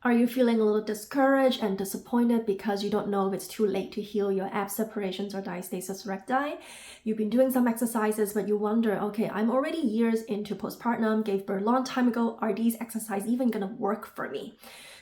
Are you feeling a little discouraged and disappointed because you don't know if it's too late to heal your ab separations or diastasis recti? You've been doing some exercises, but you wonder, okay, I'm already years into postpartum, gave birth a long time ago. Are these exercises even gonna work for me?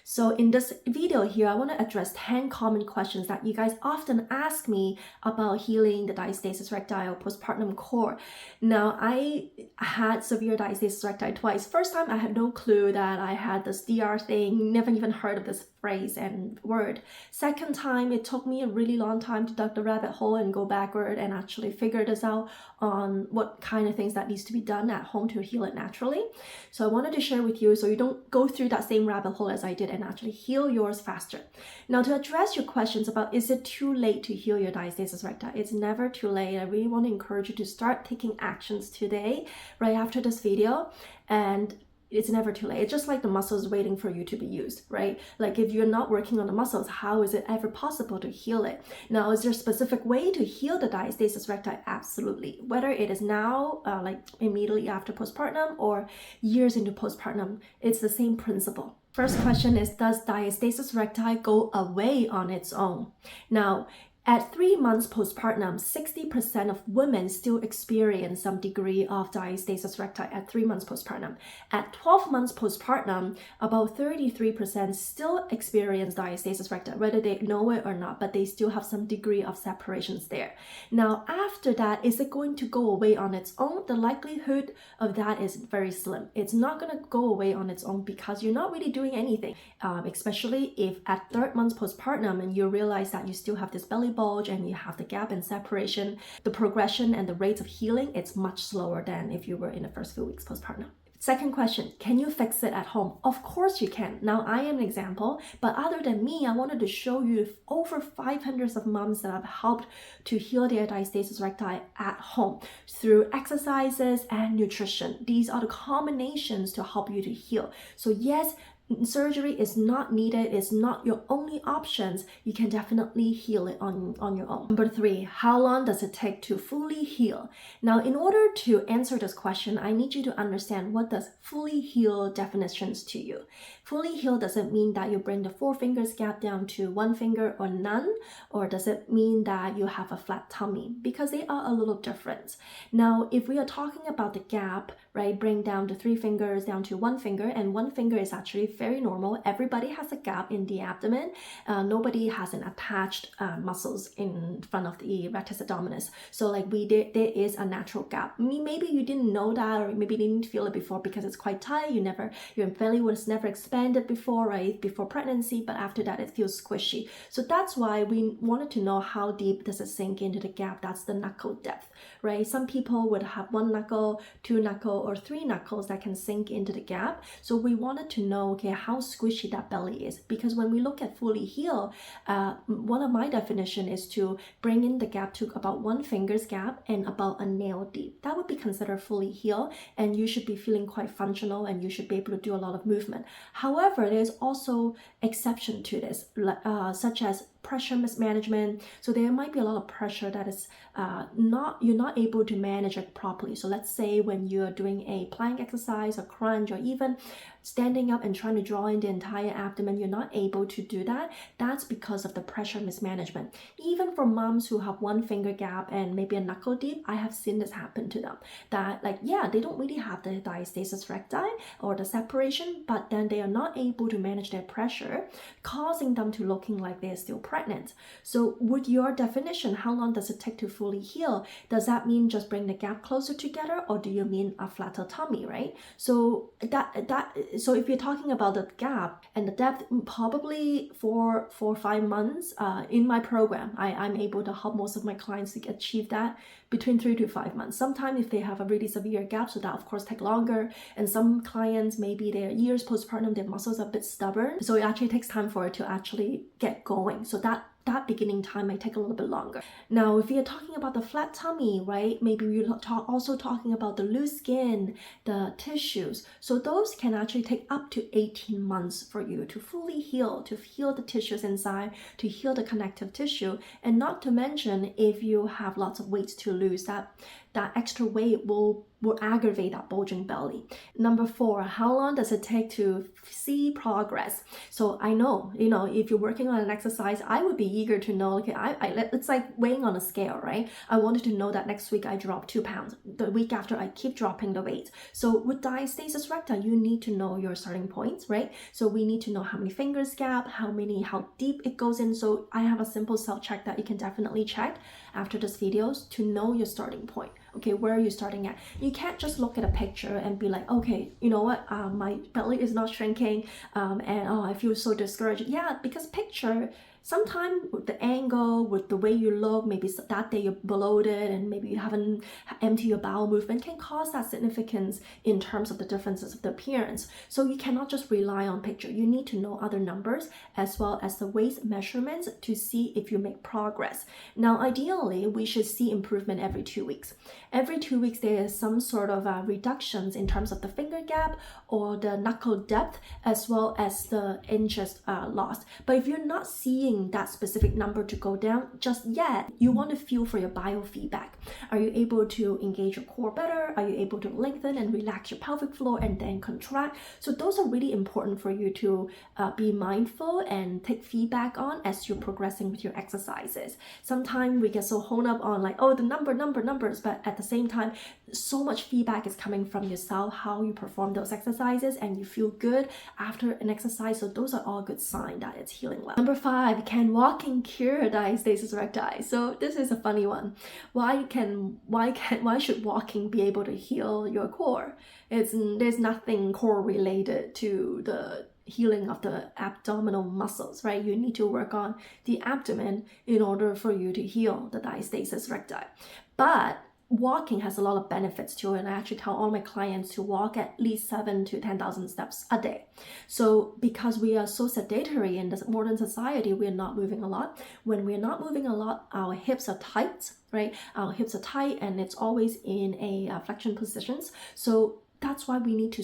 So in this video here, I want to address 10 common questions that you guys often ask me about healing the diastasis recti or postpartum core. Now, I had severe diastasis recti twice. First time, I had no clue that I had this DR thing, never even heard of this phrase and word. Second time, it took me a really long time to duck the rabbit hole and go backward and actually figure this out on what kind of things that needs to be done at home to heal it naturally. So I wanted to share with you so you don't go through that same rabbit hole as I did and actually heal yours faster. Now, to address your questions about is it too late to heal your diastasis recti, it's never too late. I really want to encourage you to start taking actions today, right after this video, and it's never too late. It's just like the muscles waiting for you to be used, right? Like if you're not working on the muscles, how is it ever possible to heal it? Now, is there a specific way to heal the diastasis recti? Absolutely. Whether it is now, like immediately after postpartum or years into postpartum, it's the same principle. First question is, does diastasis recti go away on its own? Now, at 3 months postpartum, 60% of women still experience some degree of diastasis recti at 3 months postpartum. At 12 months postpartum, about 33% still experience diastasis recti, whether they know it or not, but they still have some degree of separations there. Now, after that, is it going to go away on its own? The likelihood of that is very slim. It's not going to go away on its own because you're not really doing anything, especially if at 3rd month postpartum and you realize that you still have this belly bulge and you have the gap and separation, the progression and the rate of healing, it's much slower than if you were in the first few weeks postpartum. Second question, can you fix it at home? Of course you can. Now, I am an example, but other than me, I wanted to show you over 500 of moms that I've helped to heal their diastasis recti at home through exercises and nutrition. These are the combinations to help you to heal. So yes, surgery is not needed, it's not your only options. You can definitely heal it on your own. Number 3, how long does it take to fully heal? Now, in order to answer this question, I need you to understand what does fully heal definitions to you. Fully heal doesn't mean that you bring the 4 fingers gap down to 1 finger or none, or does it mean that you have a flat tummy? Because they are a little different. Now, if we are talking about the gap, right, bring down the 3 fingers down to 1 finger, and 1 finger is actually very normal. Everybody has a gap in the abdomen. Nobody has an attached muscles in front of the rectus abdominis. So like there is a natural gap. Maybe you didn't know that, or maybe you didn't feel it before because it's quite tight. Your belly was never expanded before, right? Before pregnancy, but after that it feels squishy. So that's why we wanted to know how deep does it sink into the gap. That's the knuckle depth, right? Some people would have 1 knuckle, 2 knuckle, or 3 knuckles that can sink into the gap. So we wanted to know, okay, how squishy that belly is, because when we look at fully heal, one of my definition is to bring in the gap to about 1 finger's gap and about a nail deep. That would be considered fully heal, and you should be feeling quite functional and you should be able to do a lot of movement. However, there's also exception to this, such as pressure mismanagement. So there might be a lot of pressure that is you're not able to manage it properly. So let's say when you're doing a plank exercise or crunch, or even standing up and trying to draw in the entire abdomen, you're not able to do that. That's because of the pressure mismanagement. Even for moms who have 1 finger gap and maybe a knuckle deep, I have seen this happen to them. That they don't really have the diastasis recti or the separation, but then they are not able to manage their pressure, causing them to looking like they're still pregnant. So with your definition, how long does it take to fully heal? Does that mean just bring the gap closer together, or do you mean a flatter tummy, right? So so if you're talking about the gap and the depth, probably 4 or 5 months in my program, I'm able to help most of my clients to achieve that between 3 to 5 months. Sometimes if they have a really severe gap, so that of course take longer. And some clients, maybe they're years postpartum, their muscles are a bit stubborn. So it actually takes time for it to actually get going. So that beginning time might take a little bit longer. Now, if you're talking about the flat tummy, right, maybe you're also talking about the loose skin, the tissues. So those can actually take up to 18 months for you to fully heal, to heal the tissues inside, to heal the connective tissue. And not to mention, if you have lots of weight to lose, that extra weight will aggravate that bulging belly. Number 4, how long does it take to see progress? So I know, if you're working on an exercise, I would be eager to know, okay, it's like weighing on a scale, right? I wanted to know that next week I drop 2 pounds. The week after I keep dropping the weight. So with diastasis recti, you need to know your starting points, right? So we need to know how many fingers gap, how deep it goes in. So I have a simple self-check that you can definitely check after this videos to know your starting point. Okay, where are you starting at? You can't just look at a picture and be like, okay, you know what, my belly is not shrinking, and I feel so discouraged. Yeah, because picture, sometimes with the angle, with the way you look, maybe that day you're bloated and maybe you haven't emptied your bowel movement, can cause that significance in terms of the differences of the appearance. So you cannot just rely on picture. You need to know other numbers as well as the waist measurements to see if you make progress. Now, ideally, we should see improvement every 2 weeks. Every 2 weeks, there is some sort of reductions in terms of the finger gap or the knuckle depth as well as the inches lost. But if you're not seeing that specific number to go down just yet, you want to feel for your biofeedback. Are you able to engage your core better? Are you able to lengthen and relax your pelvic floor and then contract? So those are really important for you to be mindful and take feedback on as you're progressing with your exercises. Sometimes we get so honed up on like, oh, the numbers, but at the same time, so much feedback is coming from yourself, how you perform those exercises, and you feel good after an exercise. So those are all good signs that it's healing well. Number 5, can walking cure diastasis recti? So this is a funny one. Why should walking be able to heal your core? There's nothing correlated to the healing of the abdominal muscles, right? You need to work on the abdomen in order for you to heal the diastasis recti. But walking has a lot of benefits to it, and I actually tell all my clients to walk at least 7,000 to 10,000 steps a day. So because we are so sedentary in this modern society, we're not moving a lot. When we're not moving a lot, our hips are tight, right? Our hips are tight and it's always in a flexion positions. So that's why we need to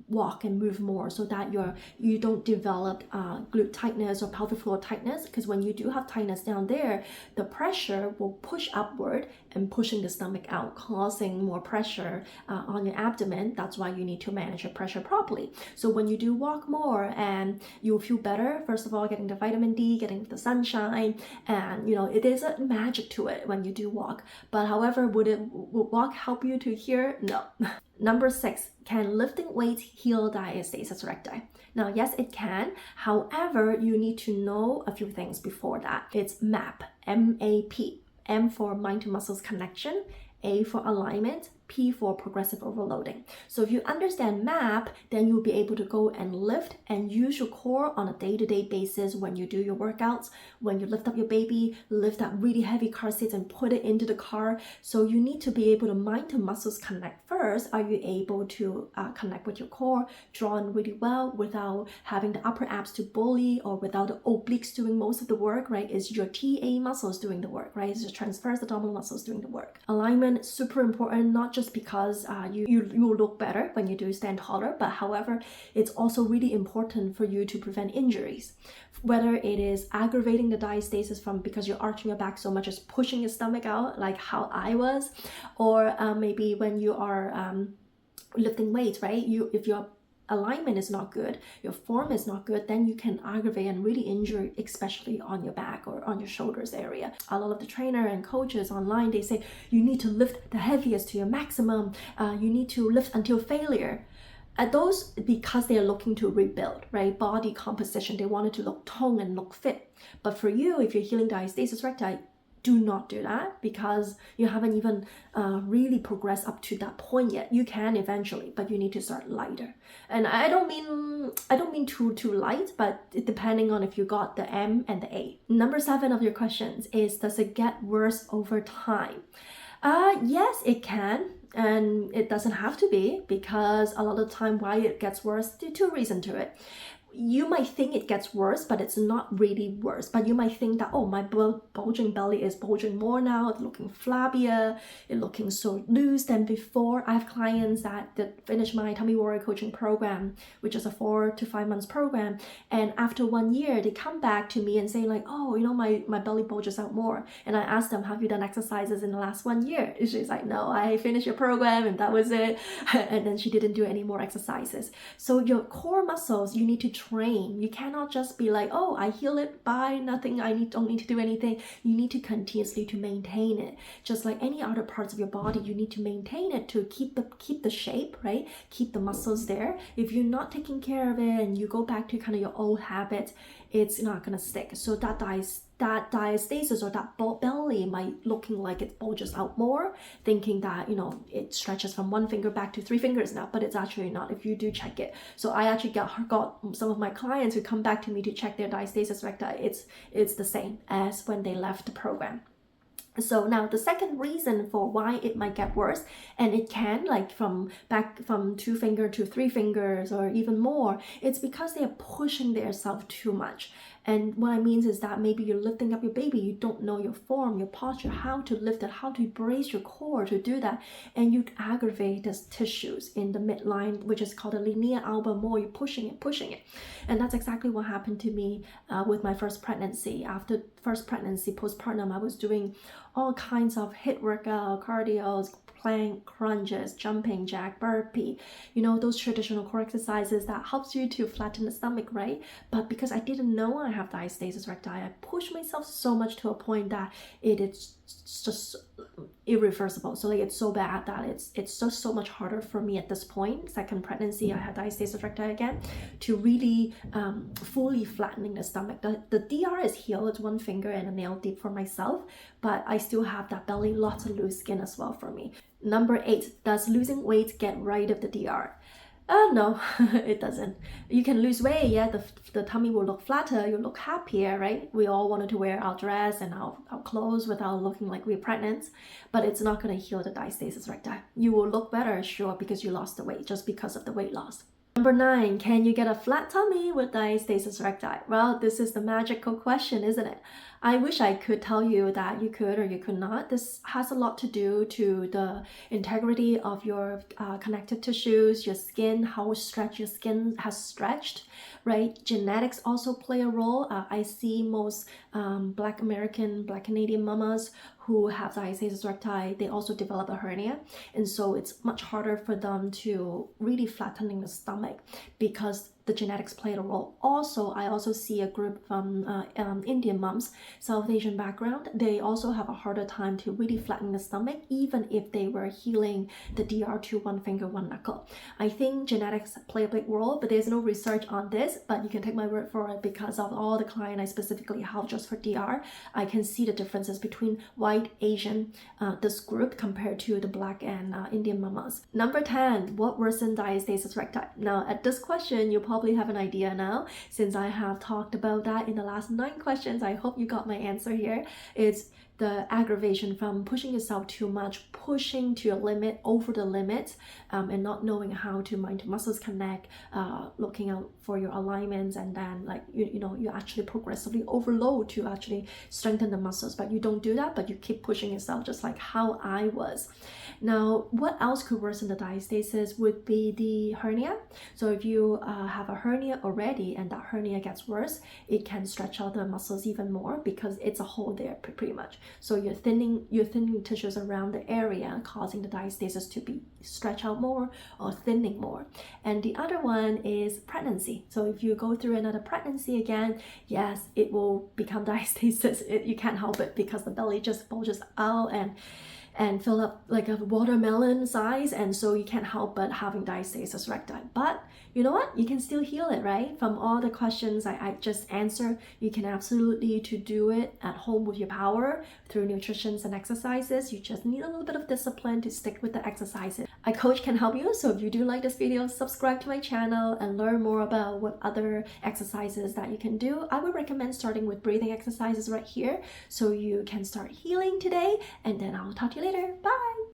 walk and move more so that you don't develop glute tightness or pelvic floor tightness, because when you do have tightness down there, the pressure will push upward and pushing the stomach out, causing more pressure on your abdomen. That's why you need to manage your pressure properly. So when you do walk more, and you'll feel better, first of all, getting the vitamin D, getting the sunshine, and it is a magic to it when you do walk. But however, would walk help you to hear? No. Number 6, can lifting weights heal diastasis recti? Now, yes, it can. However, you need to know a few things before that. It's MAP, M-A-P. M for mind to muscles connection, A for alignment, P for progressive overloading. So if you understand MAP, then you'll be able to go and lift and use your core on a day-to-day basis when you do your workouts, when you lift up your baby, lift that really heavy car seats and put it into the car. So you need to be able to mind to muscles connect first. Are you able to connect with your core, drawn really well without having the upper abs to bully or without the obliques doing most of the work, right? It's your TA muscles doing the work, right? It's your transverse abdominal muscles doing the work. Alignment, super important, not just because you look better when you do stand taller, but however, it's also really important for you to prevent injuries. Whether it is aggravating the diastasis from because you're arching your back so much as pushing your stomach out, like how I was, or maybe when you are lifting weights, right? If your alignment is not good, your form is not good, then you can aggravate and really injure, especially on your back or on your shoulders area. A lot of the trainer and coaches online, they say you need to lift the heaviest to your maximum, you need to lift until failure. Those because they are looking to rebuild, right? Body composition, they want it to look toned and look fit. But for you, if you're healing diastasis recti, do not do that because you haven't even really progressed up to that point yet. You can eventually, but you need to start lighter. And I don't mean too light, but depending on if you got the M and the A. Number 7 of your questions is, does it get worse over time? Yes, it can. And it doesn't have to be, because a lot of the time why it gets worse, there are 2 reasons to it. you might think it gets worse, but it's not really worse. But you might think that, oh, my bulging belly is bulging more now, it's looking flabbier, it's looking so loose than before. I have clients that finish my tummy warrior coaching program, which is a 4 to 5 months program, and after 1 year they come back to me and say like, oh, you know, my belly bulges out more. And I ask them, have you done exercises in the last 1 year? And she's like, no, I finished your program and that was it. And then she didn't do any more exercises. So your core muscles, you need to train. You cannot just be like, oh, I heal it by nothing, don't need to do anything. You need to continuously to maintain it. Just like any other parts of your body, you need to maintain it to keep the shape, right? Keep the muscles there. If you're not taking care of it and you go back to kind of your old habits, it's not gonna stick. So that diastasis or that belly might looking like it bulges out more, thinking that, you know, it stretches from 1 finger back to 3 fingers now, but it's actually not if you do check it. So I actually got some of my clients who come back to me to check their diastasis recti. It's the same as when they left the program. So now the second reason for why it might get worse, and it can like from 2 fingers to 3 fingers or even more, it's because they are pushing themselves too much. And what I mean is that maybe you're lifting up your baby, you don't know your form, your posture, how to lift it, how to brace your core to do that, and you aggravate the tissues in the midline, which is called a linea alba more. You're pushing it. And that's exactly what happened to me with my first pregnancy. After first pregnancy, postpartum, I was doing all kinds of HIIT workout, cardio, plank, crunches, jumping jack, burpee, you know, those traditional core exercises that helps you to flatten the stomach, right? But because I didn't know I have diastasis recti, I pushed myself so much to a point that it is just irreversible. So like it's so bad that it's just so much harder for me at this point. Second pregnancy, I had diastasis recti again, to really fully flattening the stomach. The DR is healed, it's 1 finger and a nail deep for myself, but I still have that belly, lots of loose skin as well for me. Number 8, does losing weight get rid of the DR? No, it doesn't. You can lose weight, yeah, the tummy will look flatter, you look happier, right? We all wanted to wear our dress and our clothes without looking like we're pregnant, but it's not going to heal the diastasis recti. You will look better, sure, because you lost the weight, just because of the weight loss. Number 9, can you get a flat tummy with diastasis recti? Well, this is the magical question, isn't it? I wish I could tell you that you could or you could not. This has a lot to do to the integrity of your connective tissues, your skin, how stretched your skin has stretched, right? Genetics also play a role. I see most Black Canadian mamas who have diastasis recti, they also develop a hernia. And so it's much harder for them to really flattening the stomach because the genetics played a role. Also, I also see a group from Indian moms, South Asian background. They also have a harder time to really flatten the stomach, even if they were healing the DR to 1 finger, 1 knuckle. I think genetics play a big role, but there's no research on this, but you can take my word for it because of all the clients I specifically help just for DR. I can see the differences between white, Asian, this group compared to the Black and Indian mamas. Number 10, what worsened diastasis recti? Now, at this question, you probably have an idea now, since I have talked about that in the last 9 questions. I hope you got my answer here. It's the aggravation from pushing yourself too much, pushing to your limit, over the limit, and not knowing how to mind to muscles connect, looking out for your alignments, and then like you actually progressively overload to actually strengthen the muscles, but you don't do that, but you keep pushing yourself, just like how I was. Now, what else could worsen the diastasis would be the hernia. So if you have a hernia already and that hernia gets worse, it can stretch out the muscles even more because it's a hole there pretty much. So you're thinning tissues around the area, causing the diastasis to be stretch out more or thinning more. And the other one is pregnancy. So if you go through another pregnancy again, yes, it will become diastasis. You can't help it because the belly just bulges out and fill up like a watermelon size, and so you can't help but having diastasis recti. But you know what? You can still heal it, right? From all the questions I just answered, you can absolutely to do it at home with your power through nutrition and exercises. You just need a little bit of discipline to stick with the exercises. A coach can help you, so if you do like this video, subscribe to my channel and learn more about what other exercises that you can do. I would recommend starting with breathing exercises right here so you can start healing today, and then I'll talk to you later. Bye!